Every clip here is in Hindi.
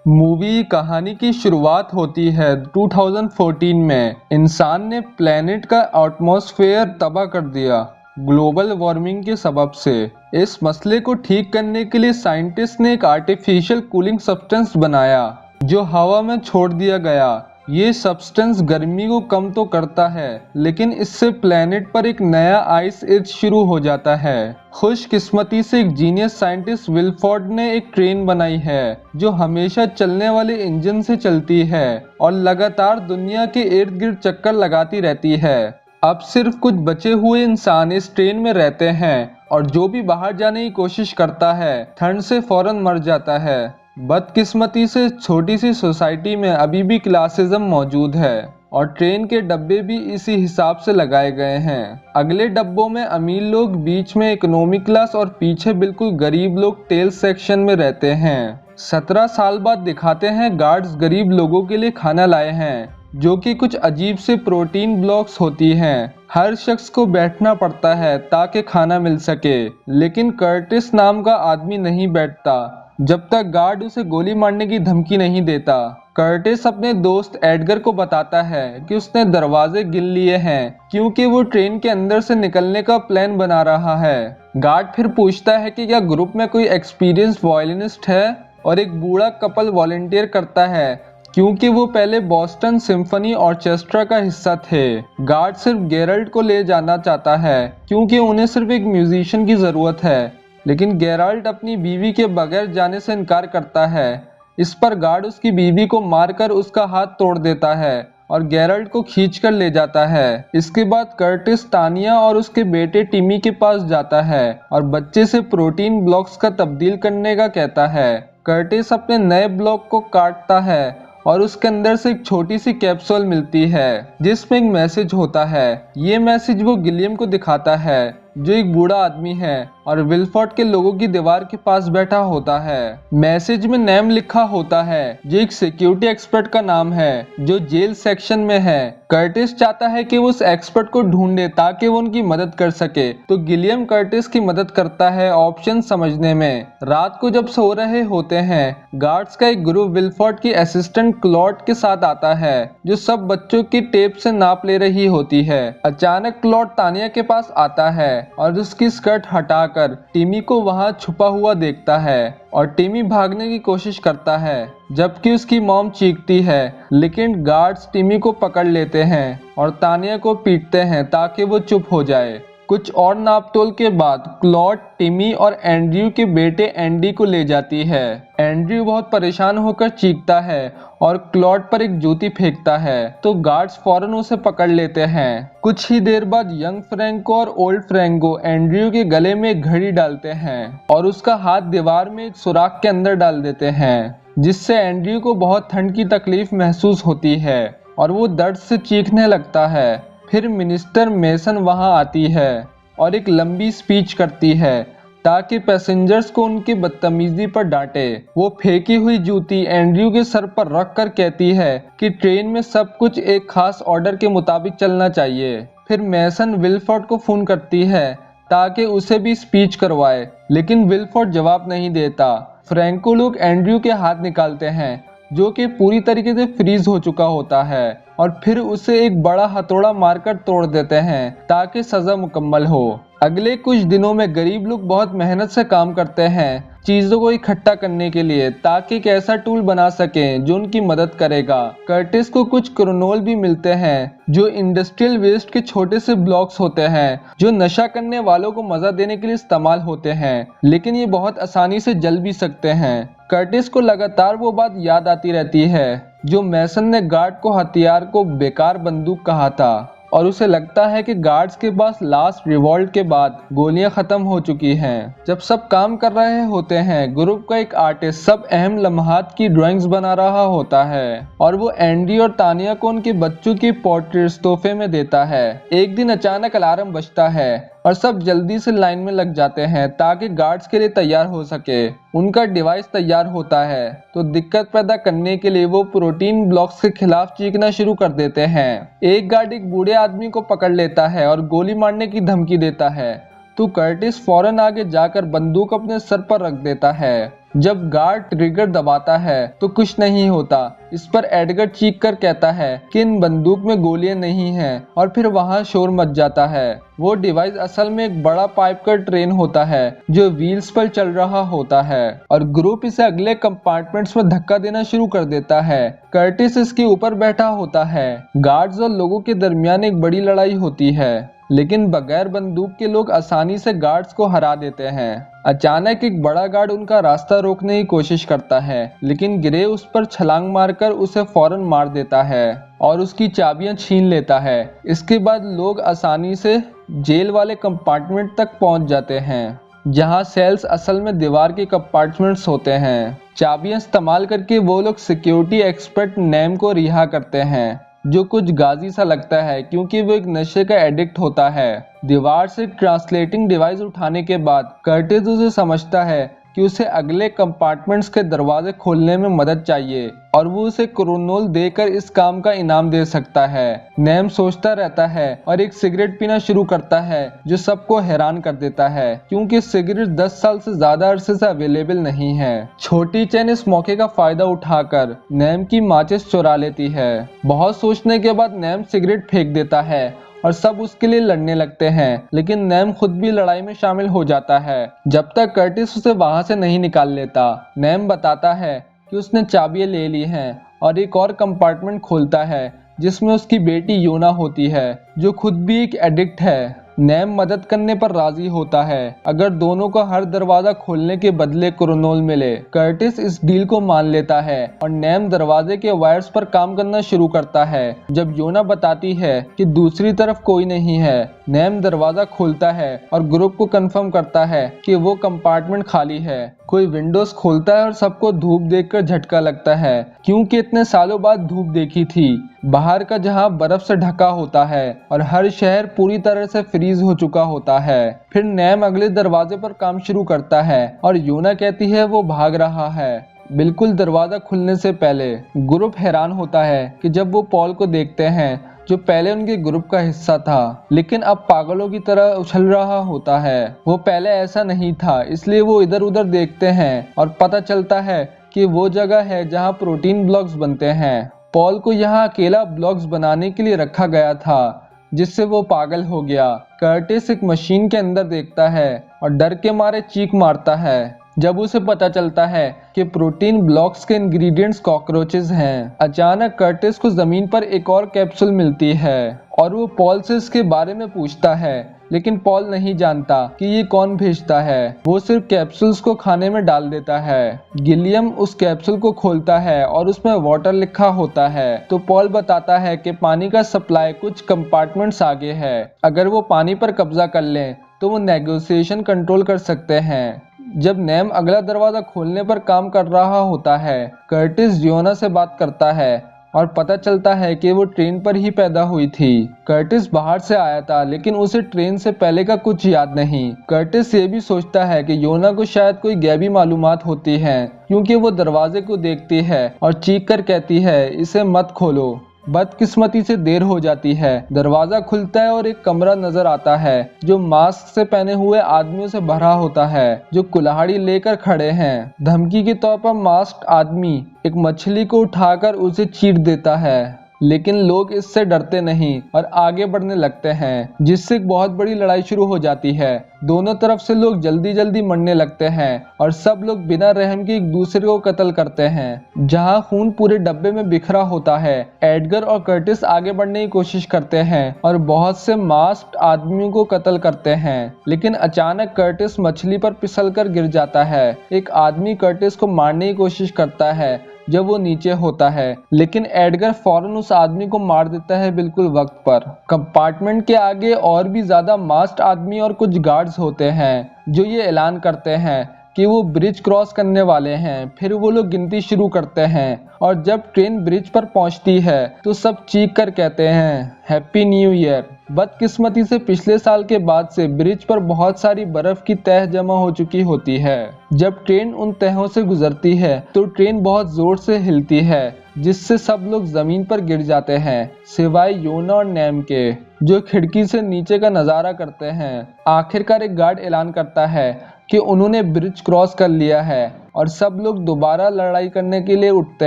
मूवी कहानी की शुरुआत होती है 2014 में। इंसान ने प्लेनेट का एटमॉस्फेयर तबाह कर दिया ग्लोबल वार्मिंग के सबब से। इस मसले को ठीक करने के लिए साइंटिस्ट ने एक आर्टिफिशियल कूलिंग सब्सटेंस बनाया जो हवा में छोड़ दिया गया। ये सब्सटेंस गर्मी को कम तो करता है, लेकिन इससे प्लेनेट पर एक नया आइस एज शुरू हो जाता है। खुशकिस्मती से एक जीनियस साइंटिस्ट विल्फोर्ड ने एक ट्रेन बनाई है जो हमेशा चलने वाले इंजन से चलती है और लगातार दुनिया के इर्द गिर्द चक्कर लगाती रहती है। अब सिर्फ कुछ बचे हुए इंसान इस ट्रेन में रहते हैं और जो भी बाहर जाने की कोशिश करता है ठंड से फौरन मर जाता है। बदकिस्मती से छोटी सी सोसाइटी में अभी भी क्लासिज्म मौजूद है और ट्रेन के डब्बे भी इसी हिसाब से लगाए गए हैं। अगले डब्बों में अमीर लोग, बीच में इकोनॉमी क्लास और पीछे बिल्कुल गरीब लोग टेल सेक्शन में रहते हैं। 17 साल बाद दिखाते हैं गार्ड्स गरीब लोगों के लिए खाना लाए हैं जो कि कुछ अजीब से प्रोटीन ब्लॉक्स होती हैं। हर शख्स को बैठना पड़ता है ताकि खाना मिल सके, लेकिन कर्टिस नाम का आदमी नहीं बैठता जब तक गार्ड उसे गोली मारने की धमकी नहीं देता। कर्टिस अपने दोस्त एडगर को बताता है कि उसने दरवाजे गिन लिए हैं क्योंकि वो ट्रेन के अंदर से निकलने का प्लान बना रहा है। गार्ड फिर पूछता है कि क्या ग्रुप में कोई एक्सपीरियंस्ड वायलिनिस्ट है, और एक बूढ़ा कपल वॉलंटियर करता है क्योंकि वो पहले बॉस्टन सिम्फनी ऑर्केस्ट्रा का हिस्सा थे। गार्ड सिर्फ गेराल्ड को ले जाना चाहता है क्योंकि उन्हें सिर्फ एक म्यूजिशियन की जरूरत है, लेकिन गेराल्ड अपनी बीवी के बगैर जाने से इनकार करता है। इस पर गार्ड उसकी बीवी को मारकर उसका हाथ तोड़ देता है और गेराल्ड को खींचकर ले जाता है। इसके बाद कर्टिस तानिया और उसके बेटे टिमी के पास जाता है और बच्चे से प्रोटीन ब्लॉक्स का तब्दील करने का कहता है। कर्टिस अपने नए ब्लॉक को काटता है और उसके अंदर से एक छोटी सी कैप्सूल मिलती है जिसमें एक मैसेज होता है। ये मैसेज वो गिलियम को दिखाता है जो एक बूढ़ा आदमी है और विल्फोर्ड के लोगों की दीवार के पास बैठा होता है। मैसेज में नेम लिखा होता है जो एक सिक्योरिटी एक्सपर्ट का नाम है जो जेल सेक्शन में है। कर्टिस चाहता है कि वो उस एक्सपर्ट को ढूंढे ताकि वो उनकी मदद कर सके, तो गिलियम कर्टिस की मदद करता है ऑप्शन समझने में। रात को जब सो रहे होते हैं, गार्ड्स का एक ग्रुप विल्फोर्ड की असिस्टेंट क्लॉड के साथ आता है जो सब बच्चों की टेप से नाप ले रही होती है। अचानक क्लॉड तानिया के पास आता है और उसकी स्कर्ट हटाकर टिमी को वहां छुपा हुआ देखता है और टिमी भागने की कोशिश करता है जबकि उसकी मॉम चीखती है, लेकिन गार्ड्स टिमी को पकड़ लेते हैं और तानिया को पीटते हैं ताकि वो चुप हो जाए। कुछ और नापतोल के बाद क्लॉड टिमी और एंड्रयू के बेटे एंडी को ले जाती है। एंड्रयू बहुत परेशान होकर चीखता है और क्लॉड पर एक जूती फेंकता है, तो गार्ड्स फौरन उसे पकड़ लेते हैं। कुछ ही देर बाद यंग फ्रैंको और ओल्ड फ्रैंको एंड्रयू के गले में एक घड़ी डालते हैं और उसका हाथ दीवार में एक सुराख के अंदर डाल देते हैं, जिससे एंड्रयू को बहुत ठंड की तकलीफ महसूस होती है और वो दर्द से चीखने लगता है। फिर मिनिस्टर मेसन वहां आती है और एक लंबी स्पीच करती है ताकि पैसेंजर्स को उनकी बदतमीजी पर डांटे। वो फेंकी हुई जूती एंड्रयू के सर पर रख कर कहती है कि ट्रेन में सब कुछ एक खास ऑर्डर के मुताबिक चलना चाहिए। फिर मेसन विल्फोर्ड को फोन करती है ताकि उसे भी स्पीच करवाए, लेकिन विल्फोर्ड जवाब नहीं देता। फ्रैंको लोग एंड्रयू के हाथ निकालते हैं जो कि पूरी तरीके से फ्रीज हो चुका होता है और फिर उसे एक बड़ा हथौड़ा मारकर तोड़ देते हैं ताकि सजा मुकम्मल हो। अगले कुछ दिनों में गरीब लोग बहुत मेहनत से काम करते हैं चीजों को इकट्ठा करने के लिए ताकि एक ऐसा टूल बना सकें जो उनकी मदद करेगा। कर्टिस को कुछ क्रोनोल भी मिलते हैं जो इंडस्ट्रियल वेस्ट के छोटे से ब्लॉक्स होते हैं जो नशा करने वालों को मजा देने के लिए इस्तेमाल होते हैं, लेकिन ये बहुत आसानी से जल भी सकते हैं। कर्टिस को लगातार वो बात याद आती रहती है जो मेसन ने गार्ड को हथियार को बेकार बंदूक कहा था और उसे लगता है कि गार्ड्स के पास लास्ट रिवॉल्ट के बाद गोलियां खत्म हो चुकी हैं। जब सब काम कर रहे होते हैं, ग्रुप का एक आर्टिस्ट सब अहम लम्हात की ड्राइंग्स बना रहा होता है और वो एंडी और तानिया को उनके बच्चों की पोर्ट्रेट्स तोहफे में देता है। एक दिन अचानक अलार्म बजता है और सब जल्दी से लाइन में लग जाते हैं ताकि गार्ड्स के लिए तैयार हो सके। उनका डिवाइस तैयार होता है तो दिक्कत पैदा करने के लिए वो प्रोटीन ब्लॉक्स के खिलाफ चीखना शुरू कर देते हैं। एक गार्ड एक बूढ़े आदमी को पकड़ लेता है और गोली मारने की धमकी देता है, तो कर्टिस फौरन आगे जाकर बंदूक अपने सर पर रख देता है जब गार्ड ट्रिगर दबाता है तो कुछ नहीं होता। इस पर एडगर चीख कर कहता है कि इन बंदूक में गोलियां नहीं हैं और फिर वहां शोर मच जाता है। वो डिवाइस असल में एक बड़ा पाइप का ट्रेन होता है जो व्हील्स पर चल रहा होता है और ग्रुप इसे अगले कंपार्टमेंट्स में धक्का देना शुरू कर देता है। कर्टिस इसके ऊपर बैठा होता है। गार्ड्स और लोगों के दरमियान एक बड़ी लड़ाई होती है, लेकिन बगैर बंदूक के लोग आसानी से गार्ड्स को हरा देते हैं। अचानक एक बड़ा गार्ड उनका रास्ता रोकने की कोशिश करता है, लेकिन ग्रे उस पर छलांग मारकर उसे फौरन मार देता है और उसकी चाबियां छीन लेता है। इसके बाद लोग आसानी से जेल वाले कंपार्टमेंट तक पहुंच जाते हैं, जहां सेल्स असल में दीवार के कंपार्टमेंट्स होते हैं। चाबियां इस्तेमाल करके वो लोग सिक्योरिटी एक्सपर्ट नेम को रिहा करते हैं, जो कुछ गाजी सा लगता है क्योंकि वो एक नशे का एडिक्ट होता है। दीवार से ट्रांसलेटिंग डिवाइस उठाने के बाद कर्टिस उसे समझता है कि उसे अगले कंपार्टमेंट्स के दरवाजे खोलने में मदद चाहिए और वो उसे क्रोनोल देकर इस काम का इनाम दे सकता है। नेम सोचता रहता है और एक सिगरेट पीना शुरू करता है, जो सबको हैरान कर देता है क्योंकि सिगरेट 10 साल से ज्यादा अरसे से अवेलेबल नहीं है। छोटी चैन इस मौके का फायदा उठाकर नेम की माचिस चुरा लेती है। बहुत सोचने के बाद नेम सिगरेट फेंक देता है और सब उसके लिए लड़ने लगते हैं, लेकिन नेम खुद भी लड़ाई में शामिल हो जाता है जब तक कर्टिस उसे वहां से नहीं निकाल लेता। नेम बताता है कि उसने चाबियां ले ली हैं और एक और कंपार्टमेंट खोलता है जिसमें उसकी बेटी योना होती है, जो खुद भी एक एडिक्ट है। नेम मदद करने पर राजी होता है अगर दोनों को हर दरवाजा खोलने के बदले क्रोनोल मिले। कर्टिस इस डील को मान लेता है और नेम दरवाजे के वायर्स पर काम करना शुरू करता है। जब योना बताती है कि दूसरी तरफ कोई नहीं है, नेम दरवाजा खोलता है और ग्रुप को कंफर्म करता है कि वो कंपार्टमेंट खाली है। कोई विंडोज खोलता है और सबको धूप देखकर झटका लगता है क्योंकि इतने सालों बाद धूप देखी थी बाहर का, जहां बर्फ से ढका होता है और हर शहर पूरी तरह से फ्रीज हो चुका होता है। फिर नेम अगले दरवाजे पर काम शुरू करता है और योना कहती है वो भाग रहा है बिल्कुल दरवाजा खुलने से पहले। ग्रुप हैरान होता है कि जब वो पॉल को देखते हैं, जो पहले उनके ग्रुप का हिस्सा था लेकिन अब पागलों की तरह उछल रहा होता है। वो पहले ऐसा नहीं था, इसलिए वो इधर उधर देखते हैं और पता चलता है कि वो जगह है जहां प्रोटीन ब्लॉक्स बनते हैं। पॉल को यहाँ अकेला ब्लॉक्स बनाने के लिए रखा गया था, जिससे वो पागल हो गया। कर्टिस एक मशीन के अंदर देखता है और डर के मारे चीख मारता है जब उसे पता चलता है कि प्रोटीन ब्लॉक्स के इंग्रेडिएंट्स कॉकरोचेस हैं। अचानक कर्टिस को जमीन पर एक और कैप्सूल मिलती है और वो पॉल से इसके बारे में पूछता है, लेकिन पॉल नहीं जानता कि ये कौन भेजता है। वो सिर्फ कैप्सूल्स को खाने में डाल देता है। गिलियम उस कैप्सूल को खोलता है और उसमें वाटर लिखा होता है, तो पॉल बताता है कि पानी का सप्लाई कुछ कंपार्टमेंट्स आगे है। अगर वो पानी पर कब्जा कर लें तो वो नेगोशिएशन कंट्रोल कर सकते हैं। जब नेम अगला दरवाजा खोलने पर काम कर रहा होता है, कर्टिस योना से बात करता है और पता चलता है कि वो ट्रेन पर ही पैदा हुई थी। कर्टिस बाहर से आया था, लेकिन उसे ट्रेन से पहले का कुछ याद नहीं। कर्टिस ये भी सोचता है कि योना को शायद कोई गैबी मालूमात होती हैं, क्योंकि वो दरवाजे को देखती है और चीख कर कहती है इसे मत खोलो। बदकिस्मती से देर हो जाती है। दरवाजा खुलता है और एक कमरा नजर आता है जो मास्क से पहने हुए आदमियों से भरा होता है, जो कुल्हाड़ी लेकर खड़े हैं। धमकी के तौर पर मास्क आदमी एक मछली को उठाकर उसे चीर देता है, लेकिन लोग इससे डरते नहीं और आगे बढ़ने लगते हैं, जिससे एक बहुत बड़ी लड़ाई शुरू हो जाती है। दोनों तरफ से लोग जल्दी जल्दी मरने लगते हैं और सब लोग बिना रहम के एक दूसरे को कत्ल करते हैं। जहां खून पूरे डब्बे में बिखरा होता है, एडगर और कर्टिस आगे बढ़ने की कोशिश करते हैं और बहुत से मास्क्ड आदमियों को कत्ल करते हैं, लेकिन अचानक कर्टिस मछली पर फिसलकर गिर जाता है। एक आदमी कर्टिस को मारने की कोशिश करता है जब वो नीचे होता है, लेकिन एडगर फौरन उस आदमी को मार देता है बिल्कुल वक्त पर। कंपार्टमेंट के आगे और भी ज्यादा मास्क्ड आदमी और कुछ गार्ड्स होते हैं जो ये ऐलान करते हैं कि वो ब्रिज क्रॉस करने वाले हैं। फिर वो लोग गिनती शुरू करते हैं और जब ट्रेन ब्रिज पर पहुंचती है तो सब चीख कर कहते हैं हैप्पी न्यू ईयर। बदकिस्मती से पिछले साल के बाद से ब्रिज पर बहुत सारी बर्फ की तह जमा हो चुकी होती है। जब ट्रेन उन तहों से गुजरती है तो ट्रेन बहुत जोर से हिलती है, जिससे सब लोग जमीन पर गिर जाते हैं सिवाय योना और नेम के, जो खिड़की से नीचे का नजारा करते हैं। आखिरकार एक गार्ड ऐलान करता है कि उन्होंने ब्रिज क्रॉस कर लिया है, और सब लोग दोबारा लड़ाई करने के लिए उठते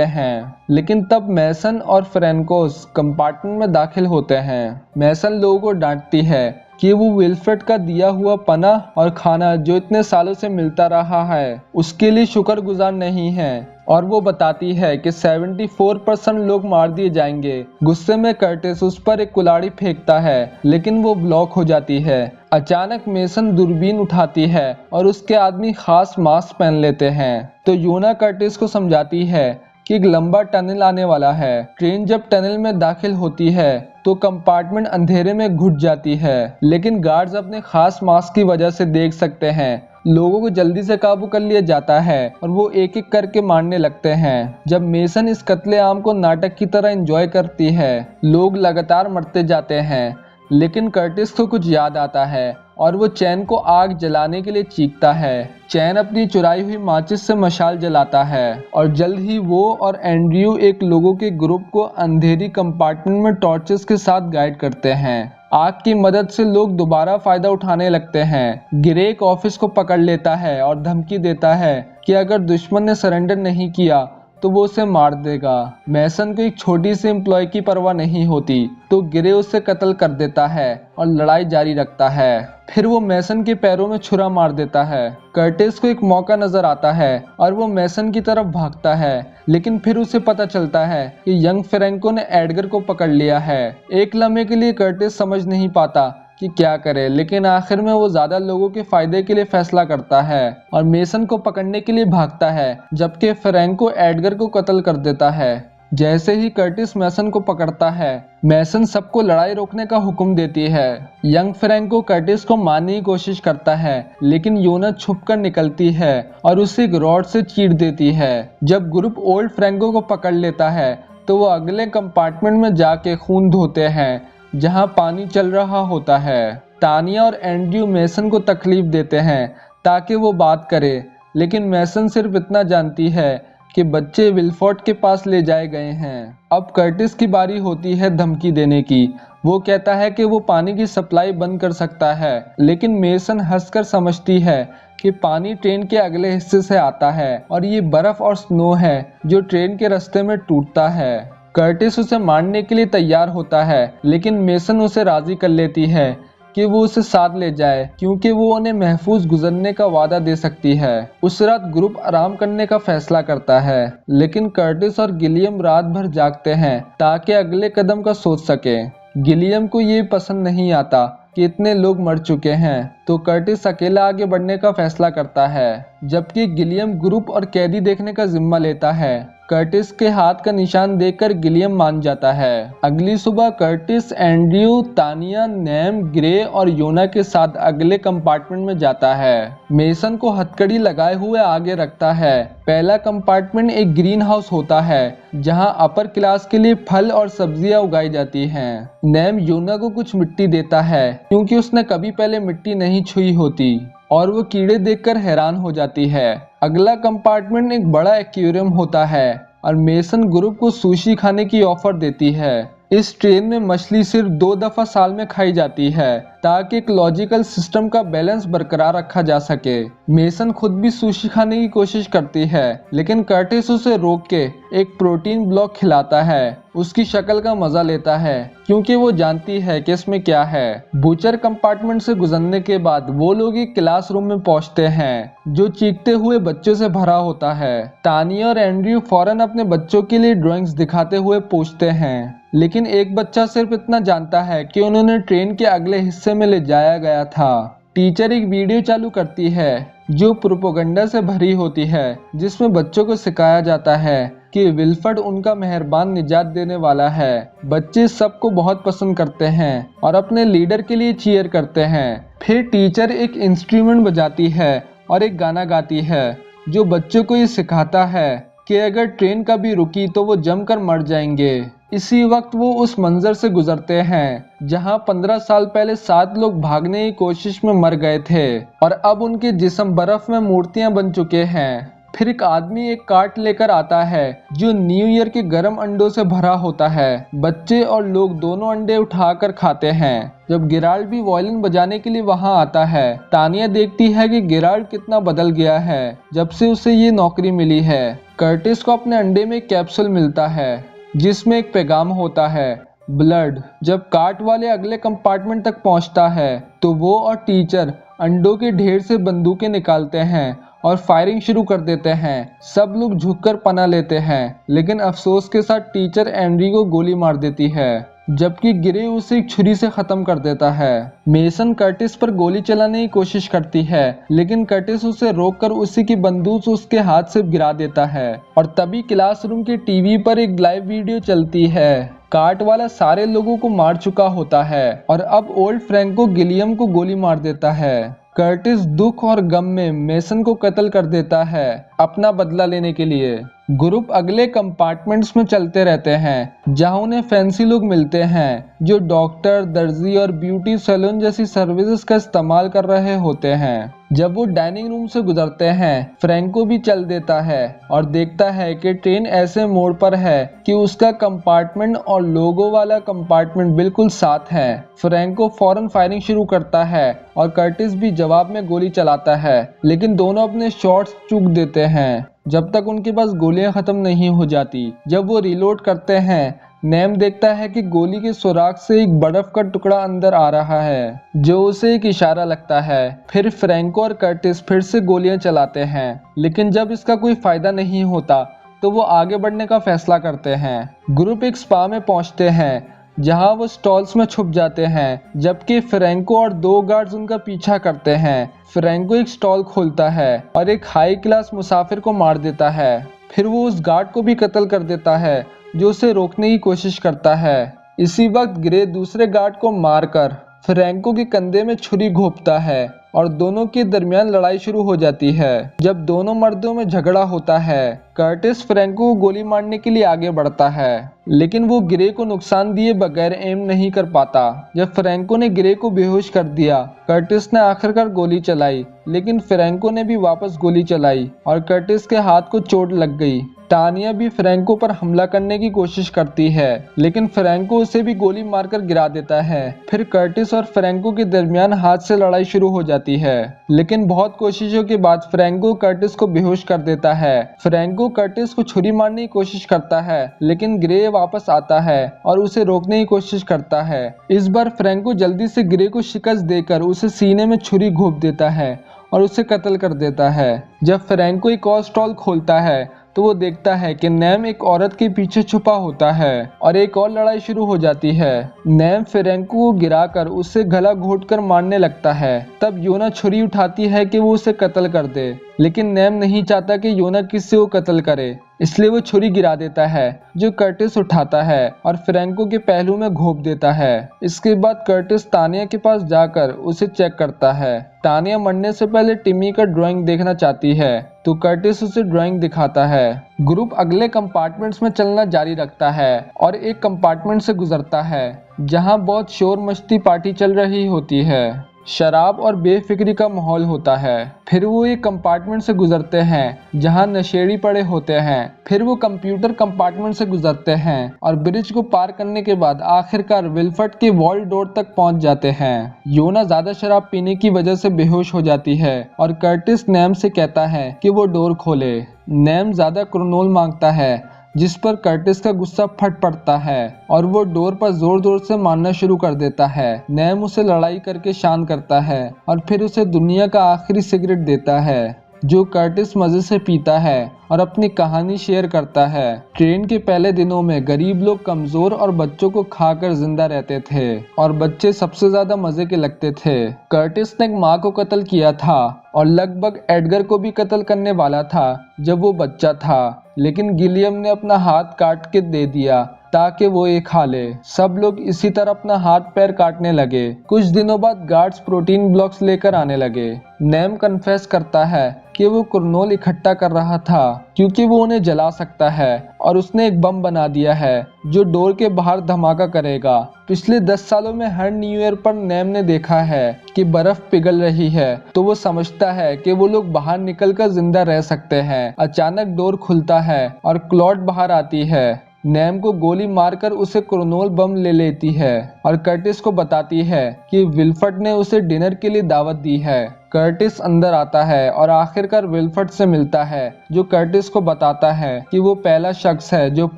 हैं। लेकिन तब मैसन और फ्रैंकोस कंपार्टमेंट में दाखिल होते हैं। मैसन लोगों को डांटती है कि वो विल्फ्रेड का दिया हुआ पनाह और खाना जो इतने सालों से मिलता रहा है उसके लिए शुक्रगुजार नहीं है, और वो बताती है कि 74% लोग मार दिए जाएंगे। गुस्से में कर्टिस उस पर एक कुल्हाड़ी फेंकता है, लेकिन वो ब्लॉक हो जाती है। अचानक मेसन दूरबीन उठाती है और उसके आदमी खास मास्क पहन लेते हैं। तो योना कर्टिस को समझाती है कि एक लंबा टनल आने वाला है। ट्रेन जब टनल में दाखिल होती है तो कंपार्टमेंट अंधेरे में घुट जाती है, लेकिन गार्ड्स अपने खास मास्क की वजह से देख सकते हैं। लोगों को जल्दी से काबू कर लिया जाता है और वो एक एक करके मारने लगते हैं। जब मेसन इस कत्लेआम को नाटक की तरह एंजॉय करती है, लोग लगातार मरते जाते हैं, लेकिन कर्टिस को कुछ याद आता है और वो चैन को आग जलाने के लिए चीखता है। चैन अपनी चुराई हुई माचिस से मशाल जलाता है और जल्द ही वो और एंड्रयू एक लोगों के ग्रुप को अंधेरी कंपार्टमेंट में टॉर्चेस के साथ गाइड करते हैं। आग की मदद से लोग दोबारा फायदा उठाने लगते हैं। ग्रे एक ऑफिस को पकड़ लेता है और धमकी देता है कि अगर दुश्मन ने सरेंडर नहीं किया तो वो उसे मार देगा। मैसन को एक छोटी सी एम्प्लॉय की परवाह नहीं होती, तो ग्रे उसे कत्ल कर देता है और लड़ाई जारी रखता है। फिर वो मैसन के पैरों में छुरा मार देता है। कर्टिस को एक मौका नजर आता है और वो मैसन की तरफ भागता है, लेकिन फिर उसे पता चलता है कि यंग फ्रैंको ने एडगर को पकड़ लिया है। एक लम्हे के लिए कर्टिस समझ नहीं पाता कि क्या करे, लेकिन आखिर में वो ज्यादा लोगों के फायदे के लिए फैसला करता है और मेसन को पकड़ने के लिए भागता है, जबकि फ्रैंको एडगर को कत्ल कर देता है। जैसे ही कर्टिस मैसन को पकड़ता है, मैसन सबको लड़ाई रोकने का हुक्म देती है। यंग फ्रैंको कर्टिस को मारने की कोशिश करता है, लेकिन योना छुपकर निकलती है और उसे एक रॉड से चीर देती है। जब ग्रुप ओल्ड फ्रैंको को पकड़ लेता है तो वो अगले कंपार्टमेंट में जाके खून धोते हैं जहां पानी चल रहा होता है। तानिया और एंड्रयू मैसन को तकलीफ देते हैं ताकि वो बात करे, लेकिन मैसन सिर्फ इतना जानती है कि बच्चे विल्फोर्ड के पास ले जाए गए हैं। अब कर्टिस की बारी होती है धमकी देने की। वो कहता है कि वो पानी की सप्लाई बंद कर सकता है, लेकिन मेसन हंसकर समझती है कि पानी ट्रेन के अगले हिस्से से आता है और ये बर्फ और स्नो है जो ट्रेन के रास्ते में टूटता है। कर्टिस उसे मारने के लिए तैयार होता है, लेकिन मेसन उसे राजी कर लेती है कि वो उसे साथ ले जाए, क्योंकि वो उन्हें महफूज गुजरने का वादा दे सकती है। उस रात ग्रुप आराम करने का फैसला करता है, लेकिन कर्टिस और गिलियम रात भर जागते हैं ताकि अगले कदम का सोच सके। गिलियम को ये पसंद नहीं आता कि इतने लोग मर चुके हैं, तो कर्टिस अकेला आगे बढ़ने का फैसला करता है, जबकि गिलियम ग्रुप और कैदी देखने का जिम्मा लेता है। कर्टिस के हाथ का निशान देखकर गिलियम मान जाता है। अगली सुबह Curtis Andrew, Tania, Naim, Grey और योना के साथ अगले कंपार्टमेंट में जाता है। मेसन को हथकड़ी लगाए हुए आगे रखता है। पहला कंपार्टमेंट एक ग्रीन हाउस होता है जहां अपर क्लास के लिए फल और सब्जियां उगाई जाती हैं। नैम योना को कुछ मिट्टी देता है क्योंकि उसने कभी पहले मिट्टी नहीं छुई होती, और वो कीड़े देखकर हैरान हो जाती है। अगला कंपार्टमेंट एक बड़ा एक्वेरियम होता है और मेसन ग्रुप को सुशी खाने की ऑफर देती है। इस ट्रेन में मछली सिर्फ 2 दफा साल में खाई जाती है ताकि एक लॉजिकल सिस्टम का बैलेंस बरकरार रखा जा सके। मेसन खुद भी सुशी खाने की कोशिश करती है, लेकिन कर्टिस उसे रोक के एक प्रोटीन ब्लॉक खिलाता है। उसकी शक्ल का मजा लेता है क्योंकि वो जानती है कि इसमें क्या है। बूचर कंपार्टमेंट से गुजरने के बाद वो लोग एक क्लासरूम में पहुंचते हैं जो चीखते हुए बच्चों से भरा होता है। तानिया और एंड्रयू फौरन अपने बच्चों के लिए ड्राइंग्स दिखाते हुए पूछते हैं, लेकिन एक बच्चा सिर्फ इतना जानता है कि उन्होंने ट्रेन के अगले हिस्से में ले जाया गया था। टीचर एक वीडियो चालू करती है जो प्रोपेगेंडा से भरी होती है, जिसमें बच्चों को सिखाया जाता है कि विल्फ्रेड उनका मेहरबान निजात देने वाला है। बच्चे सबको बहुत पसंद करते हैं और अपने लीडर के लिए चीयर करते हैं। फिर टीचर एक इंस्ट्रूमेंट बजाती है और एक गाना गाती है जो बच्चों को ये सिखाता है कि अगर ट्रेन कभी रुकी तो वो जमकर मर जाएंगे। इसी वक्त वो उस मंजर से गुजरते हैं जहां 15 साल पहले 7 लोग भागने की कोशिश में मर गए थे और अब उनके जिस्म बर्फ में मूर्तियां बन चुके हैं। फिर एक आदमी एक कार्ट लेकर आता है जो न्यू ईयर के गर्म अंडों से भरा होता है। बच्चे और लोग दोनों अंडे उठाकर खाते हैं। जब गेराल्ड भी वायलिन बजाने के लिए वहां आता है, तानिया देखती है कि गेराल्ड कितना बदल गया है जब से उसे ये नौकरी मिली है। कर्टिस को अपने अंडे में एक कैप्सूल मिलता है जिसमें एक पैगाम होता है, ब्लड। जब कार्ट वाले अगले कंपार्टमेंट तक पहुंचता है तो वो और टीचर अंडों के ढेर से बंदूकें निकालते हैं और फायरिंग शुरू कर देते हैं। सब लोग झुककर पनाह लेते हैं, लेकिन अफसोस के साथ टीचर एंड्री को गोली मार देती है, जबकि गिरे उसे एक छुरी से खत्म कर देता है। मेसन कर्टिस पर गोली चलाने की कोशिश करती है, लेकिन कर्टिस उसे रोककर उसी की बंदूक उसके हाथ से गिरा देता है। और तभी क्लासरूम के टीवी पर एक लाइव वीडियो चलती है। कार्ट वाला सारे लोगों को मार चुका होता है और अब ओल्ड फ्रैंको गिलियम को गोली मार देता है। कर्टिस दुख और गम में मेसन को कत्ल कर देता है अपना बदला लेने के लिए। ग्रुप अगले कंपार्टमेंट्स में चलते रहते हैं जहां उन्हें फैंसी लोग मिलते हैं जो डॉक्टर, दर्जी और ब्यूटी सैलून जैसी सर्विसेज का इस्तेमाल कर रहे होते हैं। जब वो डाइनिंग रूम से गुजरते हैं, फ्रैंको भी चल देता है और देखता है कि ट्रेन ऐसे मोड़ पर है कि उसका कंपार्टमेंट और लोगो वाला कंपार्टमेंट बिल्कुल साथ है। फ्रैंको फौरन फायरिंग शुरू करता है और कर्टिस भी जवाब में गोली चलाता है, लेकिन दोनों अपने शॉट्स चूक देते हैं जब तक उनके पास गोलियां खत्म नहीं हो जाती। जब वो रिलोड करते हैं, नेम देखता है कि गोली के सुराख से एक बर्फ का टुकड़ा अंदर आ रहा है, जो उसे एक इशारा लगता है। फिर फ्रैंको और कर्टिस फिर से गोलियां चलाते हैं, लेकिन जब इसका कोई फायदा नहीं होता तो वो आगे बढ़ने का फैसला करते हैं। ग्रुप एक स्पा में पहुंचते हैं जहां वो स्टॉल्स में छुप जाते हैं, जबकि फ्रैंको और दो गार्ड्स उनका पीछा करते हैं। फ्रैंको एक स्टॉल खोलता है और एक हाई क्लास मुसाफिर को मार देता है। फिर वो उस गार्ड को भी कत्ल कर देता है जो उसे रोकने की कोशिश करता है। इसी वक्त ग्रे दूसरे गार्ड को मारकर फ्रैंको के कंधे में छुरी घोंपता है और दोनों के दरमियान लड़ाई शुरू हो जाती है। जब दोनों मर्दों में झगड़ा होता है, कर्टिस फ्रैंको को गोली मारने के लिए आगे बढ़ता है, लेकिन वो ग्रे को नुकसान दिए बगैर एम नहीं कर पाता। जब फ्रैंको ने ग्रे को बेहोश कर दिया, कर्टिस ने आखिरकार गोली चलाई, लेकिन फ्रैंको ने भी वापस गोली चलाई और कर्टिस के हाथ को चोट लग गई। तानिया भी फ्रैंको पर हमला करने की कोशिश करती है, लेकिन फ्रैंको उसे भी गोली मारकर गिरा देता है। फिर कर्टिस और फ्रैंको के दरमियान हाथ से लड़ाई शुरू हो जाती है, लेकिन बहुत कोशिशों के बाद फ्रैंको कर्टिस को बेहोश कर देता है। फ्रैंको कर्टिस को छुरी मारने की कोशिश करता है, लेकिन ग्रे वापस आता है और उसे रोकने की कोशिश करता है। इस बार फ्रैंको जल्दी से ग्रे को शिकस्त देकर उसे सीने में छुरी घोंप देता है और उसे कत्ल कर देता है। जब फ्रैंको एक और स्टॉल खोलता है तो वो देखता है कि नैम एक औरत के पीछे छुपा होता है और एक और लड़ाई शुरू हो जाती है। नैम फ्रैंको को गिराकर उससे गला घोंटकर मारने लगता है। तब योना छुरी उठाती है कि वो उसे कत्ल कर दे, लेकिन नैम नहीं चाहता कि योना किसी को कत्ल करे, इसलिए वो छुरी गिरा देता है जो कर्टिस उठाता है और फ्रैंको के पहलू में घोंप देता है। इसके बाद कर्टिस तानिया के पास जाकर उसे चेक करता है। तानिया मरने से पहले टिमी का ड्राइंग देखना चाहती है, तो कर्टिस उसे ड्राइंग दिखाता है। ग्रुप अगले कंपार्टमेंट्स में चलना जारी रखता है और एक कंपार्टमेंट से गुजरता है जहां बहुत शोर मस्ती पार्टी चल रही होती है। शराब और बेफिक्री का माहौल होता है। फिर वो एक कंपार्टमेंट से गुजरते हैं जहां नशेड़ी पड़े होते हैं। फिर वो कंप्यूटर कंपार्टमेंट से गुजरते हैं और ब्रिज को पार करने के बाद आखिरकार विल्फर्ट के वॉल डोर तक पहुंच जाते हैं। योना ज्यादा शराब पीने की वजह से बेहोश हो जाती है और कर्टिस नैम से कहता है कि वो डोर खोले। नैम ज्यादा क्रोनोल मांगता है, जिस पर कर्टिस का गुस्सा फट पड़ता है और वो डोर पर जोर जोर से मारना शुरू कर देता है। नैम उसे लड़ाई करके शांत करता है और फिर उसे दुनिया का आखिरी सिगरेट देता है, जो कर्टिस मजे से पीता है और अपनी कहानी शेयर करता है। ट्रेन के पहले दिनों में गरीब लोग कमजोर और बच्चों को खाकर जिंदा रहते थे और बच्चे सबसे ज्यादा मजे के लगते थे। कर्टिस ने एक माँ को कत्ल किया था और लगभग एडगर को भी कत्ल करने वाला था जब वो बच्चा था, लेकिन गिलियम ने अपना हाथ काट के दे दिया ताकि वो ये खा ले। सब लोग इसी तरह अपना हाथ पैर काटने लगे। कुछ दिनों बाद गार्ड्स प्रोटीन ब्लॉक्स लेकर आने लगे। नैम कन्फेस करता है कि वो कुरनोल इकट्ठा कर रहा था क्योंकि वो उन्हें जला सकता है और उसने एक बम बना दिया है जो डोर के बाहर धमाका करेगा। पिछले 10 सालों में हर न्यू ईयर पर नैम ने देखा है कि बर्फ पिघल रही है, तो वो समझता है कि वो लोग बाहर निकलकर जिंदा रह सकते हैं। अचानक डोर खुलता है और क्लॉड बाहर आती है। नैम को गोली मारकर उसे कुरनोल बम ले लेती है और कर्टिस को बताती है कि विल्फर्ड ने उसे डिनर के लिए दावत दी है। कर्टिस अंदर आता है और आखिरकार विल्फर्ड से मिलता है, जो कर्टिस को बताता है कि वो पहला शख्स है जो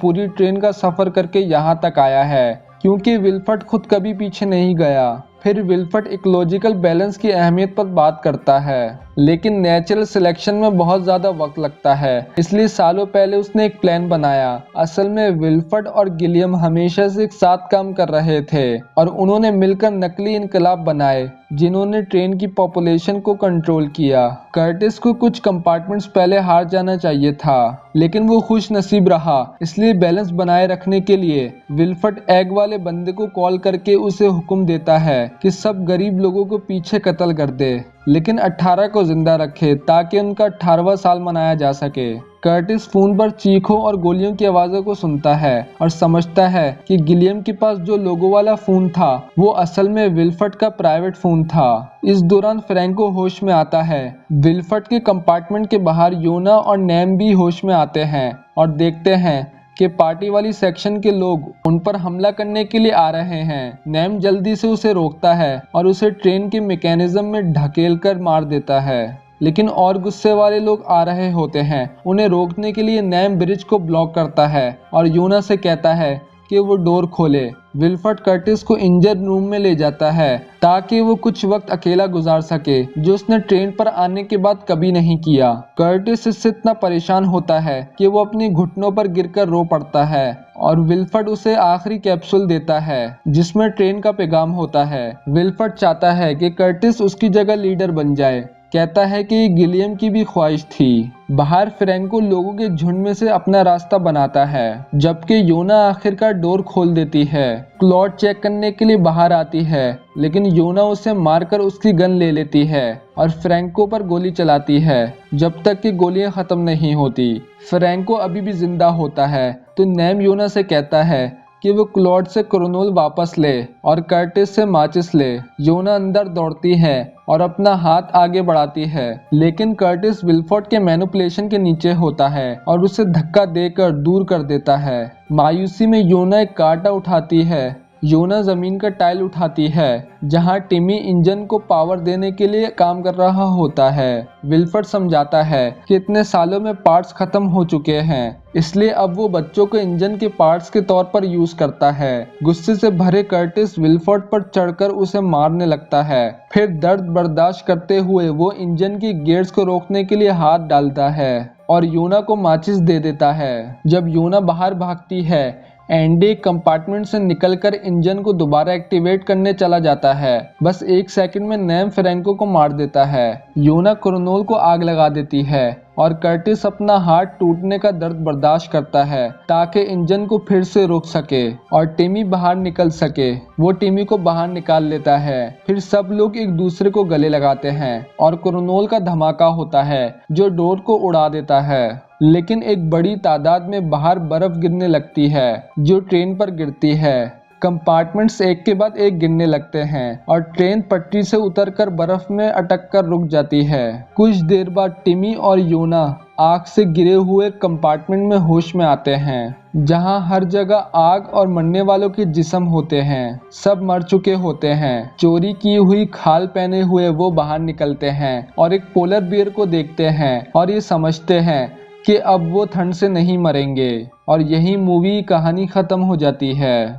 पूरी ट्रेन का सफर करके यहाँ तक आया है, क्योंकि विल्फर्ड खुद कभी पीछे नहीं गया। फिर विल्फर्ड इकोलॉजिकल बैलेंस की अहमियत पर बात करता है, लेकिन नेचुरल सिलेक्शन में बहुत ज्यादा वक्त लगता है, इसलिए सालों पहले उसने एक प्लान बनाया। असल में विल्फर्ड और गिलियम हमेशा से एक साथ काम कर रहे थे और उन्होंने मिलकर नकली इनकलाब बनाए जिन्होंने ट्रेन की पॉपुलेशन को कंट्रोल किया। कर्टिस को कुछ कंपार्टमेंट्स पहले हार जाना चाहिए था, लेकिन वो खुश नसीब रहा, इसलिए बैलेंस बनाए रखने के लिए विल्फर्ड एग वाले बंदे को कॉल करके उसे हुक्म देता है कि सब गरीब लोगों को पीछे कत्ल कर दे, लेकिन 18 को जिंदा रखे ताकि उनका 18वां साल मनाया जा सके। कर्टिस फोन पर चीखों और गोलियों की आवाज़ों को सुनता है और समझता है कि गिलियम के पास जो लोगो वाला फोन था वो असल में विल्फर्ड का प्राइवेट फोन था। इस दौरान फ्रैंको होश में आता है। विल्फर्ड के कंपार्टमेंट के बाहर योना और नैम भी होश में आते हैं और देखते हैं कि पार्टी वाली सेक्शन के लोग उन पर हमला करने के लिए आ रहे हैं। नैम जल्दी से उसे रोकता है और उसे ट्रेन के मैकेनिज्म में ढकेल कर मार देता है, लेकिन और गुस्से वाले लोग आ रहे होते हैं। उन्हें रोकने के लिए नैम ब्रिज को ब्लॉक करता है और योना से कहता है कि वो डोर खोले। विल्फर्ड कर्टिस को इंजर्ड रूम में ले जाता है ताकि वो कुछ वक्त अकेला गुजार सके, जो उसने ट्रेन पर आने के बाद कभी नहीं किया। कर्टिस इससे इतना परेशान होता है कि वो अपने घुटनों पर गिरकर रो पड़ता है और विल्फर्ड उसे आखिरी कैप्सूल देता है जिसमें ट्रेन का पैगाम होता है। विल्फर्ड चाहता है कि कर्टिस उसकी जगह लीडर बन जाए, कहता है कि गिलियम की भी ख्वाहिश थी। बाहर फ्रैंको लोगों के झुंड में से अपना रास्ता बनाता है, जबकि योना आखिरकार डोर खोल देती है। क्लॉड चेक करने के लिए बाहर आती है, लेकिन योना उसे मारकर उसकी गन ले लेती है और फ्रैंको पर गोली चलाती है जब तक कि गोलियां खत्म नहीं होती। फ्रैंको अभी भी जिंदा होता है, तो नैम योना से कहता है कि वो क्लॉड से कुरनोल वापस ले और कर्टिस से माचिस ले। योना अंदर दौड़ती है और अपना हाथ आगे बढ़ाती है, लेकिन कर्टिस विल्फर्ड के मैनिपुलेशन के नीचे होता है और उसे धक्का देकर दूर कर देता है। मायूसी में योना एक कांटा उठाती है। योना जमीन का टाइल उठाती है जहां टिमी इंजन को पावर देने के लिए काम कर रहा होता है। विल्फर्ड समझाता है कि इतने सालों में पार्ट्स खत्म हो चुके हैं, इसलिए अब वो बच्चों को इंजन के पार्ट्स के तौर पर यूज करता है। गुस्से से भरे कर्टिस विल्फर्ड पर चढ़कर उसे मारने लगता है। फिर दर्द बर्दाश्त करते हुए वो इंजन की गियर्स को रोकने के लिए हाथ डालता है और योना को माचिस दे देता है। जब योना बाहर भागती है, एंडी कंपार्टमेंट से निकलकर इंजन को दोबारा एक्टिवेट करने चला जाता है। बस एक सेकंड में नैम फ्रैंको को मार देता है। योना कुरनोल को आग लगा देती है और कर्टिस अपना हाथ टूटने का दर्द बर्दाश्त करता है ताकि इंजन को फिर से रोक सके और टिमी बाहर निकल सके। वो टिमी को बाहर निकाल लेता है। फिर सब लोग एक दूसरे को गले लगाते हैं और कुरनोल का धमाका होता है जो डोर को उड़ा देता है, लेकिन एक बड़ी तादाद में बाहर बर्फ गिरने लगती है जो ट्रेन पर गिरती है। कंपार्टमेंट्स एक के बाद एक गिरने लगते हैं और ट्रेन पटरी से उतरकर बर्फ में अटक कर रुक जाती है। कुछ देर बाद टिमी और योना आग से गिरे हुए कंपार्टमेंट में होश में आते हैं, जहां हर जगह आग और मरने वालों के जिस्म होते हैं। सब मर चुके होते हैं। चोरी की हुई खाल पहने हुए वो बाहर निकलते हैं और एक पोलर बियर को देखते हैं और ये समझते हैं कि अब वो ठंड से नहीं मरेंगे। और यही मूवी कहानी खत्म हो जाती है।